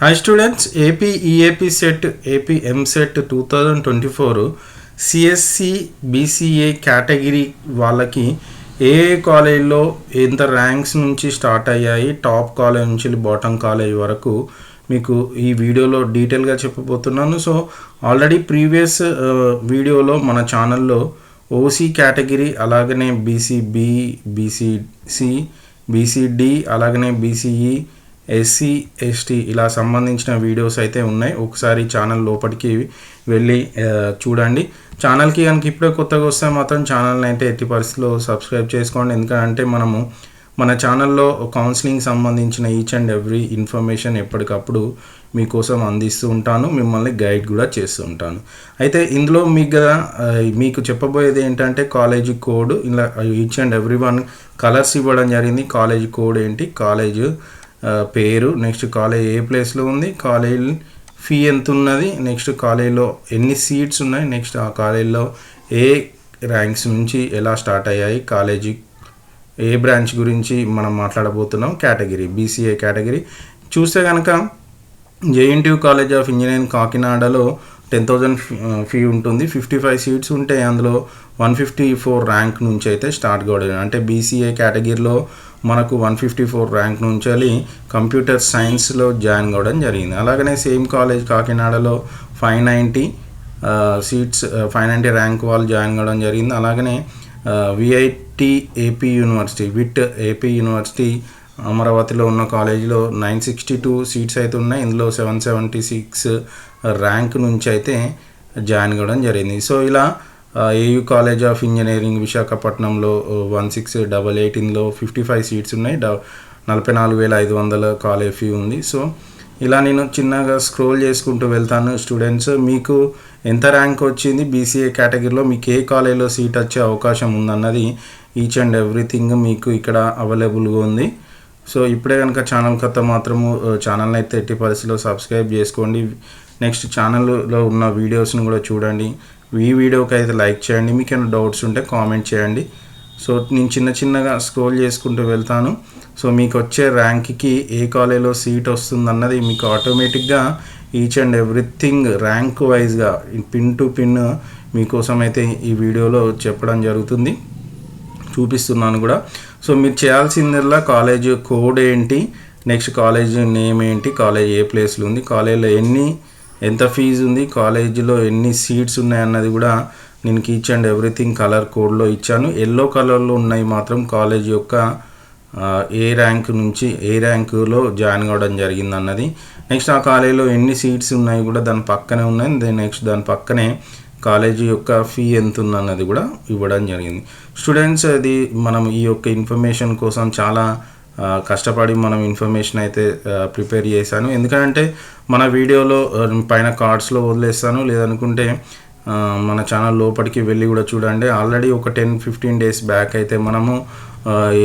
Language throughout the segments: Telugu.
Hi students, AP EAP set AP MSET 2024 CSC BCA category వాళ్ళకి ఏ కాలేజ్లో ఎంత ర్యాంక్స్ నుంచి స్టార్ట్ అయ్యాయి, టాప్ కాలేజ్ నుంచి బాటమ్ కాలేజ్ వరకు మీకు ఈ వీడియోలో డీటెయిల్గా చెప్పబోతున్నాను. సో ఆల్రెడీ ప్రీవియస్ వీడియోలో మన ఛానల్లో ఓసీ కేటగిరీ అలాగనే బీసీబీ, బీసీసి, బీసీడి అలాగనే బీసీఈ, ఎస్సీ, ఎస్టీ ఇలా సంబంధించిన వీడియోస్ అయితే ఉన్నాయి. ఒకసారి ఛానల్ లోపలికి వెళ్ళి చూడండి. ఛానల్కి కనుక ఇప్పుడే కొత్తగా వస్తే మాత్రం ఛానల్ని అయితే ఎట్టి పరిస్థితిలో సబ్స్క్రైబ్ చేసుకోండి. ఎందుకంటే మనము మన ఛానల్లో కౌన్సిలింగ్ సంబంధించిన ఈచ్ అండ్ ఎవ్రీ ఇన్ఫర్మేషన్ ఎప్పటికప్పుడు మీకోసం అందిస్తూ ఉంటాను, మిమ్మల్ని గైడ్ కూడా చేస్తూ ఉంటాను. అయితే ఇందులో మీకు చెప్పబోయేది ఏంటంటే కాలేజీ కోడ్, ఇలా each and every one colours ఇవ్వడం జరిగింది. కాలేజీ కోడ్ ఏంటి, కాలేజ్ పేరు, నెక్స్ట్ కాలేజ్ ఏ ప్లేస్లో ఉంది, కాలేజ్ ఫీ ఎంత ఉన్నది, నెక్స్ట్ కాలేజ్లో ఎన్ని సీట్స్ ఉన్నాయి, నెక్స్ట్ ఆ కాలేజ్లో ఏ ర్యాంక్స్ నుంచి ఎలా స్టార్ట్ అయ్యాయి, కాలేజీ ఏ బ్రాంచ్ గురించి మనం మాట్లాడబోతున్నాం. కేటగిరీ బీసీఏ కేటగిరీ చూస్తే కనుక జేఎన్టీయూ కాలేజ్ ఆఫ్ ఇంజనీరింగ్ కాకినాడలో 10,000 ఫీ ఉంటుంది. 55 సీట్స్ ఉంటే అందులో 154 ర్యాంక్ నుంచి అయితే స్టార్ట్ కావడం. అంటే బీసీఏ కేటగిరీలో మనకు 154 ర్యాంక్ నుంచి కంప్యూటర్ సైన్స్లో జాయిన్ కావడం జరిగింది. అలాగనే సేమ్ కాలేజ్ కాకినాడలో 590 సీట్స్, 590 ర్యాంక్ వాళ్ళు జాయిన్ కావడం జరిగింది. అలాగనే VIT AP university, VIT AP university అమరావతిలో ఉన్న కాలేజీలో 962 సీట్స్ అయితే ఉన్నాయి. ఇందులో 776 ర్యాంక్ నుంచి అయితే జాయిన్ కావడం జరిగింది. సో ఇలా ఏయూ కాలేజ్ ఆఫ్ ఇంజనీరింగ్ విశాఖపట్నంలో 1688, ఇందులో 55 సీట్స్ ఉన్నాయి, 44,500 కాలేజ్ ఫీ ఉంది. సో ఇలా నేను చిన్నగా స్క్రోల్ చేసుకుంటూ వెళ్తాను. స్టూడెంట్స్, మీకు ఎంత ర్యాంక్ వచ్చింది బీసీఏ కేటగిరీలో, మీకు ఏ కాలేజ్లో సీట్ వచ్చే అవకాశం ఉందన్నది ఈచ్ అండ్ ఎవ్రీథింగ్ మీకు ఇక్కడ అవైలబుల్గా ఉంది. సో ఇప్పుడే కనుక ఛానల్ కొత్త మాత్రము ఛానల్ని అయితే ఎట్టి పరిస్థితిలో సబ్స్క్రైబ్ చేసుకోండి. నెక్స్ట్ ఛానల్లో ఉన్న వీడియోస్ని కూడా చూడండి. ఈ వీడియోకి అయితే లైక్ చేయండి, మీకు ఏమైనా డౌట్స్ ఉంటే కామెంట్ చేయండి. సో నేను చిన్నగా స్క్రోల్ చేసుకుంటూ వెళ్తాను. సో మీకు వచ్చే ర్యాంక్కి ఏ కాలేజ్లో సీట్ వస్తుంది అన్నది మీకు ఆటోమేటిక్గా ఈచ్ అండ్ ఎవ్రీథింగ్ ర్యాంక్ వైజ్గా పిన్ టు పిన్ మీకోసం అయితే ఈ వీడియోలో చెప్పడం జరుగుతుంది, చూపిస్తున్నాను కూడా. సో మీరు చేయాల్సిందల్లా కాలేజ్ కోడ్ ఏంటి, నెక్స్ట్ కాలేజ్ నేమ్ ఏంటి, కాలేజ్ ఏ ప్లేస్లో ఉంది, కాలేజ్లో ఎంత ఫీజు ఉంది, కాలేజీలో ఎన్ని సీట్స్ ఉన్నాయి అన్నది కూడా నేను ఈచ్ అండ్ ఎవ్రీథింగ్ కలర్ కోడ్లో ఇచ్చాను. ఎల్లో కలర్లో ఉన్నాయి మాత్రం కాలేజ్ యొక్క ఏ ర్యాంక్ నుంచి ఏ ర్యాంకులో జాయిన్ అవ్వడం జరిగింది అన్నది. నెక్స్ట్ ఆ కాలేజీలో ఎన్ని సీట్స్ ఉన్నాయి కూడా దాని పక్కనే ఉన్నాయి. నెక్స్ట్ దాని పక్కనే కాలేజీ యొక్క ఫీ ఎంత ఉందన్నది కూడా ఇవ్వడం జరిగింది. స్టూడెంట్స్, అది మనం ఈ యొక్క ఇన్ఫర్మేషన్ కోసం చాలా కష్టపడి మనం ఇన్ఫర్మేషన్ అయితే ప్రిపేర్ చేశాను. ఎందుకంటే మన వీడియోలో పైన కార్డ్స్లో వదిలేస్తాను, లేదనుకుంటే మన ఛానల్ లోపలికి వెళ్ళి కూడా చూడండి. ఆల్రెడీ ఒక 10-15 డేస్ బ్యాక్ అయితే మనము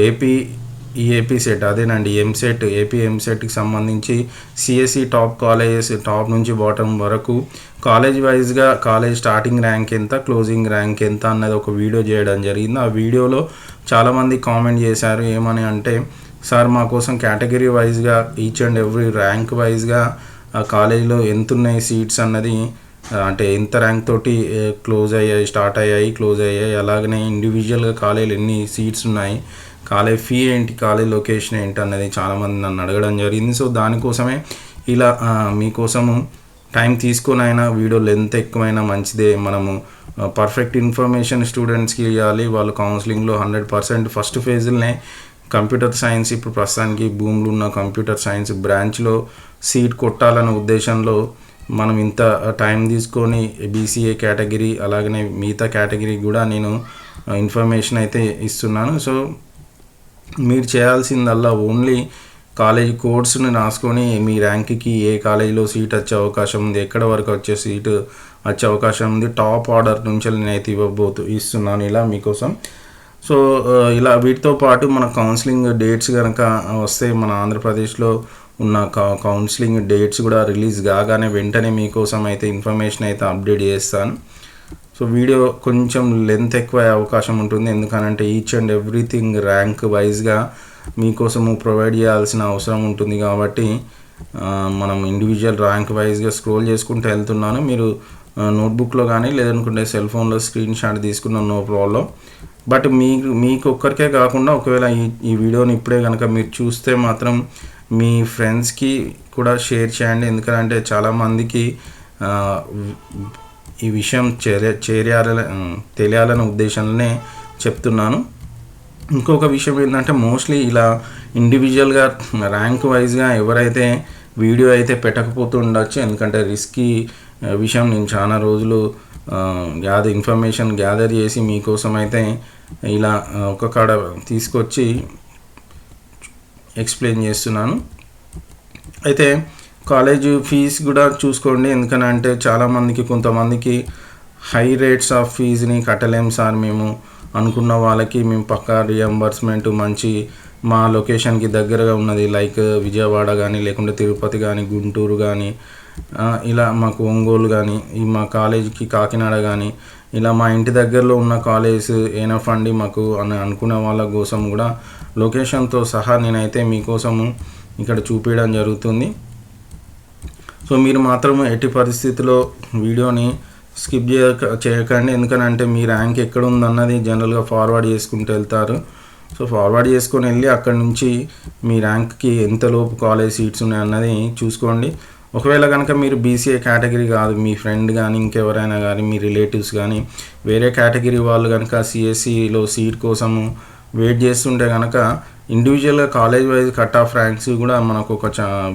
ఏపీ సెట్, అదేనండి ఎంసెట్, ఏపీ ఎంసెట్కి సంబంధించి సిఎస్సి టాప్ కాలేజెస్, టాప్ నుంచి బాటమ్ వరకు కాలేజ్ వైజ్గా కాలేజ్ స్టార్టింగ్ ర్యాంక్ ఎంత, క్లోజింగ్ ర్యాంక్ ఎంత అన్నది ఒక వీడియో చేయడం జరిగింది. ఆ వీడియోలో చాలామంది కామెంట్ చేశారు. ఏమని అంటే, సార్ మా కోసం కేటగిరీ వైజ్గా ఈచ్ అండ్ ఎవ్రీ ర్యాంక్ వైజ్గా ఆ కాలేజీలో ఎంత ఉన్నాయి సీట్స్ అన్నది, అంటే ఎంత ర్యాంక్ తోటి స్టార్ట్ అయ్యాయి, క్లోజ్ అయ్యాయి, అలాగనే ఇండివిజువల్గా కాలేజీలు ఎన్ని సీట్స్ ఉన్నాయి, కాలేజ్ ఫీ ఏంటి, కాలేజ్ లొకేషన్ ఏంటి అన్నది చాలామంది నన్ను అడగడం జరిగింది. సో దానికోసమే ఇలా మీకోసము టైం తీసుకొని అయినా వీడియో లెంత్ ఎక్కువైనా మంచిదే. మనము పర్ఫెక్ట్ ఇన్ఫర్మేషన్ స్టూడెంట్స్కి ఇవ్వాలి. వాళ్ళు కౌన్సిలింగ్లో 100% ఫస్ట్ ఫేజ్లోనే కంప్యూటర్ సైన్స్, ఇప్పుడు ప్రస్తుతానికి భూములు ఉన్న కంప్యూటర్ సైన్స్ బ్రాంచ్లో సీట్ కొట్టాలనే ఉద్దేశంలో మనం ఇంత టైం తీసుకొని బీసీఏ కేటగిరీ అలాగనే మిగతా కేటగిరీ కూడా నేను ఇన్ఫర్మేషన్ అయితే ఇస్తున్నాను. సో మీరు చేయాల్సిందల్లా ఓన్లీ కాలేజ్ కోడ్స్ని రాసుకొని మీ ర్యాంక్కి ఏ కాలేజీలో సీట్ వచ్చే అవకాశం ఉంది, ఎక్కడ వరకు వచ్చే సీటు వచ్చే అవకాశం ఉంది, టాప్ ఆర్డర్ నుంచి నేనైతే ఇస్తున్నాను ఇలా మీకోసం. సో ఇలా వీటితో పాటు మన కౌన్సిలింగ్ డేట్స్ కనుక వస్తే మన ఆంధ్రప్రదేశ్లో ఉన్న కౌన్సిలింగ్ డేట్స్ కూడా రిలీజ్ కాగానే వెంటనే మీకోసం అయితే ఇన్ఫర్మేషన్ అయితే అప్డేట్ చేస్తాను. సో వీడియో కొంచెం లెంత్ ఎక్కువ అవకాశం ఉంటుంది, ఎందుకనంటే ఈచ్ అండ్ ఎవ్రీథింగ్ ర్యాంక్ వైజ్గా మీకోసము ప్రొవైడ్ చేయాల్సిన అవసరం ఉంటుంది. కాబట్టి మనం ఇండివిజువల్ ర్యాంక్ వైజ్గా స్క్రోల్ చేసుకుంటూ వెళ్తున్నాను. మీరు నోట్బుక్లో కానీ లేదనుకుంటే సెల్ ఫోన్లో స్క్రీన్ షాట్ తీసుకున్న నో ప్రాబ్లం. బట్ మీకు ఒక్కరికే కాకుండా ఒకవేళ ఈ వీడియోని ఇప్పుడే కనుక మీరు చూస్తే మాత్రం మీ ఫ్రెండ్స్కి కూడా షేర్ చేయండి. ఎందుకంటే చాలామందికి ఈ విషయం తెలియాలనే ఉద్దేశంలోనే చెప్తున్నాను. ఇంకొక విషయం ఏంటంటే మోస్ట్లీ ఇలా ఇండివిజువల్గా ర్యాంక్ వైజ్గా ఎవరైతే వీడియో అయితే పెట్టకపోతూ ఉండొచ్చు. ఎందుకంటే రిస్కీ విషయం. నేను చాలా రోజులు ఇన్ఫర్మేషన్ గ్యాదర్ చేసి మీకోసం అయితే ఇలా ఒక కాడ తీసుకొచ్చి ఎక్స్ప్లెయిన్ చేస్తున్నాను. అయితే కాలేజ్ ఫీజు కూడా చూసుకోండి. ఎందుకనంటే చాలామందికి కొంతమందికి హై రేట్స్ ఆఫ్ ఫీజుని కట్టలేం సార్ మేము అనుకున్న వాళ్ళకి మేము పక్కా రియంబర్స్మెంట్ మంచి మా లొకేషన్కి దగ్గరగా ఉన్నది లైక్ విజయవాడ కానీ లేకుంటే తిరుపతి కానీ గుంటూరు కానీ ఇలా మాకు ఒంగోలు కానీ మా కాలేజీకి కాకినాడ కానీ ఇలా మా ఇంటి దగ్గరలో ఉన్న కాలేజ్ ఏనఫ్ అండి మాకు అని అనుకునే వాళ్ళ కోసం కూడా లొకేషన్తో సహా నేనైతే మీకోసము ఇక్కడ చూపించడం జరుగుతుంది. సో మీరు మాత్రం ఎట్టి పరిస్థితిలో వీడియోని స్కిప్ చేయకండి. ఎందుకనంటే మీ ర్యాంక్ ఎక్కడ ఉందన్నది జనరల్గా ఫార్వర్డ్ చేసుకుంటూ వెళ్తారు. సో ఫార్వర్డ్ చేసుకొని వెళ్ళి అక్కడ నుంచి మీ ర్యాంక్కి ఎంతలోపు కాలేజ్ సీట్స్ ఉన్నాయన్నది చూసుకోండి. ఒకవేళ కనుక మీరు బీసీఏ కేటగిరీ కాదు, మీ ఫ్రెండ్ కానీ ఇంకెవరైనా కానీ మీ రిలేటివ్స్ కానీ వేరే కేటగిరీ వాళ్ళు కనుక సిఎస్సిలో సీట్ కోసము వెయిట్ చేస్తుంటే కనుక ఇండివిజువల్గా college wise cut off ranks కూడా మనకు ఒక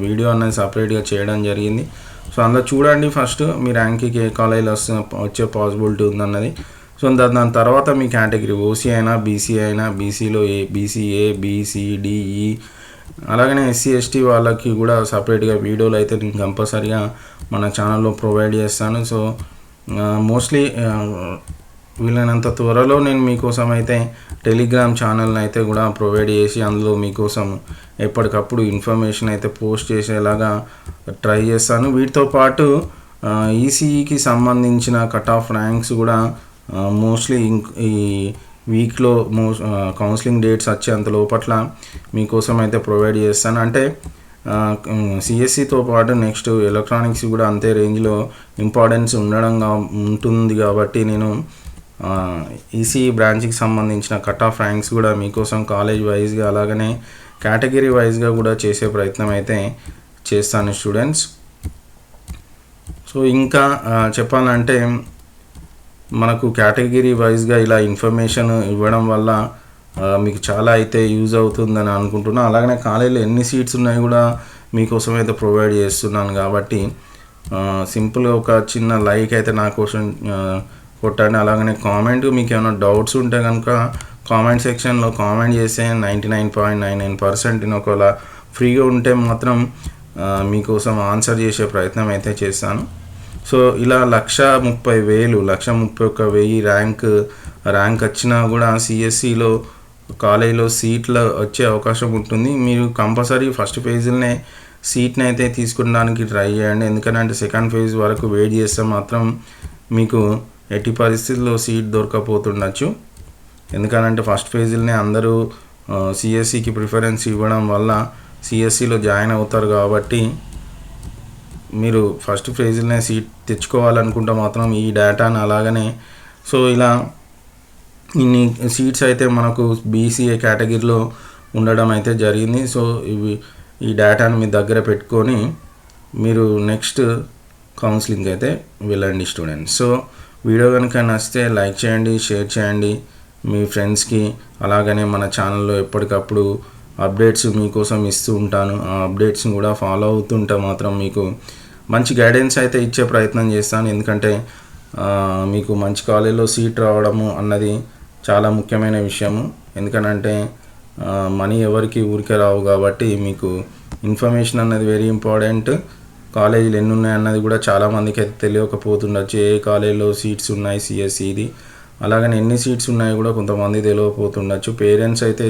వీడియో అనేది సపరేట్గా చేయడం జరిగింది. సో అందులో చూడండి ఫస్ట్ మీ ర్యాంక్కి ఏ కాలేజీలో వచ్చే పాసిబిలిటీ ఉందన్నది. సో దాని తర్వాత మీ కేటగిరీ ఓసీ అయినా బీసీ అయినా బీసీలో బీసీఏ బీసీడీఈ అలాగనే ఎస్సీ ఎస్టీ వాళ్ళకి కూడా సపరేట్గా వీడియోలు అయితే నేను కంపల్సరీగా మన ఛానల్లో ప్రొవైడ్ చేస్తాను. సో మోస్ట్లీ వీలైనంత త్వరలో నేను మీకోసం అయితే టెలిగ్రామ్ ఛానల్ని అయితే కూడా ప్రొవైడ్ చేసి అందులో మీకోసం ఎప్పటికప్పుడు ఇన్ఫర్మేషన్ అయితే పోస్ట్ చేసేలాగా ట్రై చేస్తాను. వీటితో పాటు ఈసీఈకి సంబంధించిన కట్ ఆఫ్ ర్యాంక్స్ కూడా మోస్ట్లీ ఈ వీక్లో కౌన్సిలింగ్ డేట్స్ వచ్చేంత లోపట్ల మీకోసం అయితే ప్రొవైడ్ చేస్తాను. అంటే సిఎస్సితో పాటు నెక్స్ట్ ఎలక్ట్రానిక్స్ కూడా అంతే రేంజ్లో ఇంపార్టెన్స్ ఉంటుంది కాబట్టి నేను ఈసీఈ బ్రాంచ్కి సంబంధించిన కట్ ఆఫ్ ర్యాంక్స్ కూడా మీకోసం కాలేజ్ వైజ్గా అలాగనే కేటగిరీ వైజ్గా కూడా చేసే ప్రయత్నం అయితే చేస్తాను స్టూడెంట్స్. సో ఇంకా చెప్పాలంటే మనకు కేటగిరీ వైజ్గా ఇలా ఇన్ఫర్మేషన్ ఇవ్వడం వల్ల మీకు చాలా అయితే యూజ్ అవుతుందని అనుకుంటున్నాను. అలాగనే కాలేజీలో ఎన్ని సీట్స్ ఉన్నాయి కూడా మీకోసం అయితే ప్రొవైడ్ చేస్తున్నాను కాబట్టి సింపుల్గా ఒక చిన్న లైక్ అయితే నా కోసం కొట్టండి. అలాగనే కామెంట్ మీకు ఏమైనా డౌట్స్ ఉంటే కనుక కామెంట్ సెక్షన్లో కామెంట్ చేస్తే 99.99% నేను ఒకవేళ ఫ్రీగా ఉంటే మాత్రం మీకోసం ఆన్సర్ చేసే ప్రయత్నం అయితే చేస్తాను. సో ఇలా 130,000 131,000 ర్యాంక్ వచ్చినా కూడా సిఎస్సిలో కాలేజీలో సీట్లు వచ్చే అవకాశం ఉంటుంది. మీరు కంపల్సరీ ఫస్ట్ ఫేజ్లోనే సీట్ని అయితే తీసుకోవడానికి ట్రై చేయండి. ఎందుకంటే సెకండ్ ఫేజ్ వరకు వెయిట్ చేస్తే మాత్రం మీకు ఎట్టి పరిస్థితుల్లో సీట్ దొరకపోతుండొచ్చు. ఎందుకంటే ఫస్ట్ ఫేజ్లోనే అందరూ సిఎస్సికి ప్రిఫరెన్స్ ఇవ్వడం వల్ల సిఎస్సిలో జాయిన్ అవుతారు కాబట్టి మీరు ఫస్ట్ ఫేజ్లోనే సీట్ తెచ్చుకోవాలనుకుంటే మాత్రం ఈ డేటాను అలాగనే సో ఇలా ఇన్ని సీట్స్ అయితే మనకు బీసీఏ కేటగిరీలో ఉండడం అయితే జరిగింది. సో ఈ డేటాను మీ దగ్గర పెట్టుకొని మీరు నెక్స్ట్ కౌన్సిలింగ్ అయితే వెళ్ళండి స్టూడెంట్స్. సో వీడియో కనుక నచ్చితే లైక్ చేయండి, షేర్ చేయండి మీ ఫ్రెండ్స్కి. అలాగనే మన ఛానల్లో ఎప్పటికప్పుడు అప్డేట్స్ మీకోసం ఇస్తూ ఉంటాను. ఆ అప్డేట్స్ని కూడా ఫాలో అవుతుంటే మాత్రం మీకు మంచి గైడెన్స్ అయితే ఇచ్చే ప్రయత్నం చేస్తాను. ఎందుకంటే మీకు మంచి కాలేజీలో సీట్ రావడము అన్నది చాలా ముఖ్యమైన విషయము. ఎందుకనంటే మనీ ఎవరికి ఊరికే రావు కాబట్టి మీకు ఇన్ఫర్మేషన్ అన్నది వెరీ ఇంపార్టెంట్. కాలేజీలు ఎన్ని ఉన్నాయి అన్నది కూడా చాలామందికి అయితే తెలియకపోతుండొచ్చు. ఏ కాలేజీలో సీట్స్ ఉన్నాయి సిఎస్సిది, అలాగని ఎన్ని సీట్స్ ఉన్నాయో కూడా కొంతమంది తెలియకపోతుండొచ్చు. పేరెంట్స్ అయితే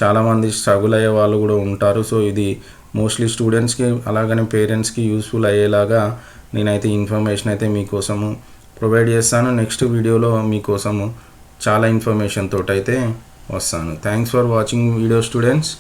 చాలామంది స్ట్రగుల్ అయ్యే వాళ్ళు కూడా ఉంటారు. సో ఇది మోస్ట్లీ స్టూడెంట్స్కి అలాగనే పేరెంట్స్కి యూస్ఫుల్ అయ్యేలాగా నేనైతే ఇన్ఫర్మేషన్ అయితే మీకోసము ప్రొవైడ్ చేస్తాను. నెక్స్ట్ వీడియోలో మీకోసము చాలా ఇన్ఫర్మేషన్ తోటైతే వస్తాను. Thanks for watching video students.